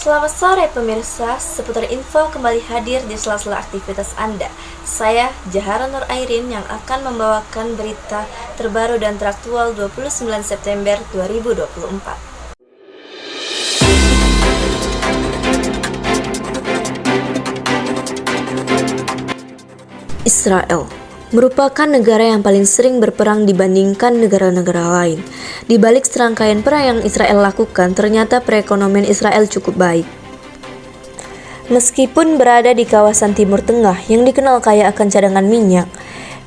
Selamat sore pemirsa, seputar info kembali hadir di sela-sela aktivitas Anda. Saya Jahara Nur Airin yang akan membawakan berita terbaru dan teraktual 29 September 2024. Israel merupakan negara yang paling sering berperang dibandingkan negara-negara lain. Di balik serangkaian perang yang Israel lakukan, ternyata perekonomian Israel cukup baik. Meskipun berada di kawasan Timur Tengah yang dikenal kaya akan cadangan minyak,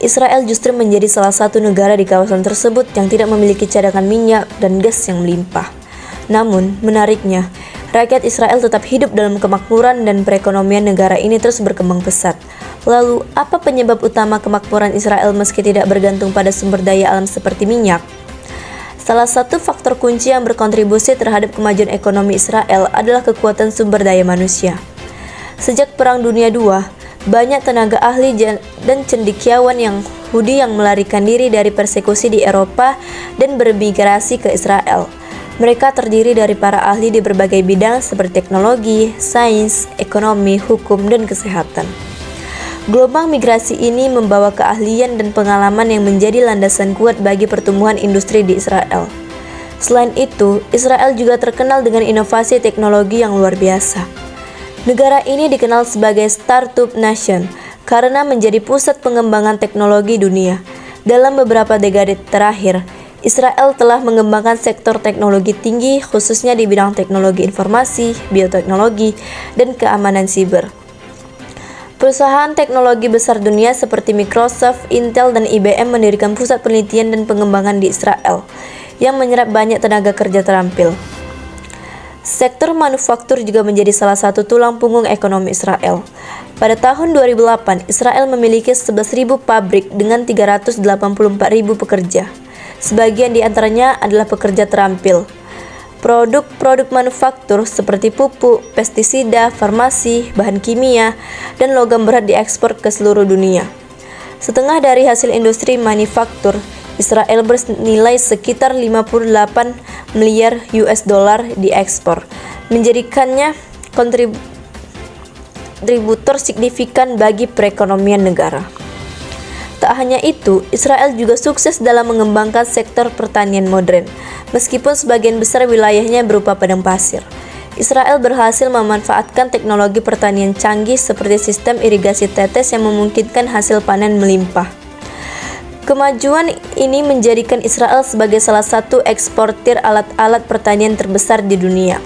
Israel justru menjadi salah satu negara di kawasan tersebut yang tidak memiliki cadangan minyak dan gas yang melimpah. Namun, menariknya, rakyat Israel tetap hidup dalam kemakmuran dan perekonomian negara ini terus berkembang pesat. Lalu, apa penyebab utama kemakmuran Israel meski tidak bergantung pada sumber daya alam seperti minyak? Salah satu faktor kunci yang berkontribusi terhadap kemajuan ekonomi Israel adalah kekuatan sumber daya manusia. Sejak Perang Dunia II, banyak tenaga ahli dan cendekiawan Yahudi yang melarikan diri dari persekusi di Eropa dan bermigrasi ke Israel. Mereka terdiri dari para ahli di berbagai bidang seperti teknologi, sains, ekonomi, hukum, dan kesehatan. Gelombang migrasi ini membawa keahlian dan pengalaman yang menjadi landasan kuat bagi pertumbuhan industri di Israel. Selain itu, Israel juga terkenal dengan inovasi teknologi yang luar biasa. Negara ini dikenal sebagai Startup Nation karena menjadi pusat pengembangan teknologi dunia. Dalam beberapa dekade terakhir, Israel telah mengembangkan sektor teknologi tinggi khususnya di bidang teknologi informasi, bioteknologi, dan keamanan siber. Perusahaan teknologi besar dunia seperti Microsoft, Intel, dan IBM mendirikan pusat penelitian dan pengembangan di Israel yang menyerap banyak tenaga kerja terampil. Sektor manufaktur juga menjadi salah satu tulang punggung ekonomi Israel. Pada tahun 2008, Israel memiliki 11.000 pabrik dengan 384.000 pekerja. Sebagian di antaranya adalah pekerja terampil. Produk-produk manufaktur seperti pupuk, pestisida, farmasi, bahan kimia, dan logam berat diekspor ke seluruh dunia. Setengah dari hasil industri manufaktur Israel bernilai sekitar 58 miliar US dollar diekspor, menjadikannya kontributor signifikan bagi perekonomian negara. Tak hanya itu, Israel juga sukses dalam mengembangkan sektor pertanian modern. Meskipun sebagian besar wilayahnya berupa padang pasir, Israel berhasil memanfaatkan teknologi pertanian canggih seperti sistem irigasi tetes yang memungkinkan hasil panen melimpah. Kemajuan ini menjadikan Israel sebagai salah satu eksportir alat-alat pertanian terbesar di dunia.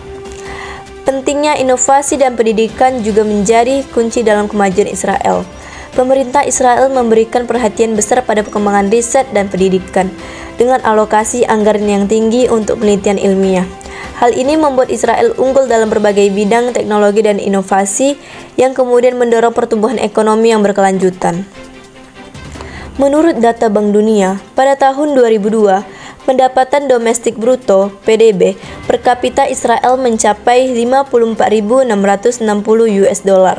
Pentingnya inovasi dan pendidikan juga menjadi kunci dalam kemajuan Israel. Pemerintah Israel memberikan perhatian besar pada perkembangan riset dan pendidikan dengan alokasi anggaran yang tinggi untuk penelitian ilmiah. Hal ini membuat Israel unggul dalam berbagai bidang teknologi dan inovasi yang kemudian mendorong pertumbuhan ekonomi yang berkelanjutan. Menurut data Bank Dunia, pada tahun 2002, pendapatan domestik bruto (PDB) per kapita Israel mencapai 54.660 US dollar.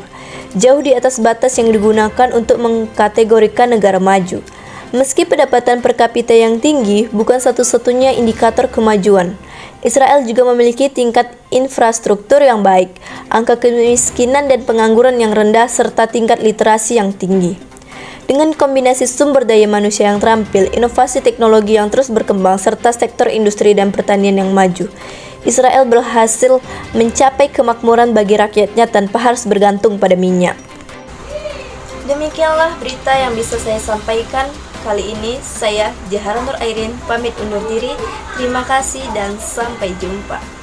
Jauh di atas batas yang digunakan untuk mengkategorikan negara maju. Meski pendapatan per kapita yang tinggi bukan satu-satunya indikator kemajuan, Israel juga memiliki tingkat infrastruktur yang baik, angka kemiskinan dan pengangguran yang rendah, serta tingkat literasi yang tinggi. Dengan kombinasi sumber daya manusia yang terampil, inovasi teknologi yang terus berkembang, serta sektor industri dan pertanian yang maju, Israel berhasil mencapai kemakmuran bagi rakyatnya tanpa harus bergantung pada minyak. Demikianlah berita yang bisa saya sampaikan kali ini. Saya Jahara Nur Airin pamit undur diri. Terima kasih dan sampai jumpa.